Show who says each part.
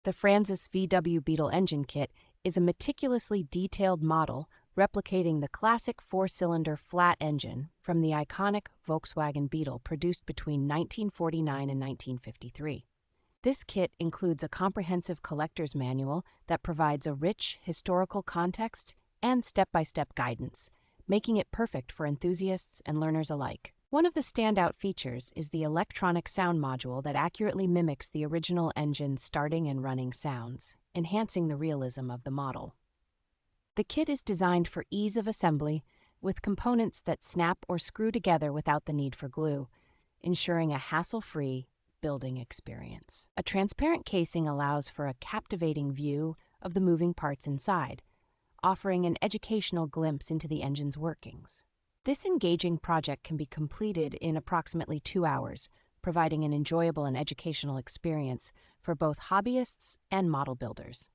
Speaker 1: The Francis VW Beetle Engine Kit is a meticulously detailed model replicating the classic four-cylinder flat engine from the iconic Volkswagen Beetle produced between 1949 and 1953. This kit includes a comprehensive collector's manual that provides a rich historical context and step-by-step guidance, making it perfect for enthusiasts and learners alike. One of the standout features is the electronic sound module that accurately mimics the original engine's starting and running sounds, enhancing the realism of the model. The kit is designed for ease of assembly, with components that snap or screw together without the need for glue, ensuring a hassle-free building experience. A transparent casing allows for a captivating view of the moving parts inside, offering an educational glimpse into the engine's workings. This engaging project can be completed in approximately 2 hours, providing an enjoyable and educational experience for both hobbyists and model builders.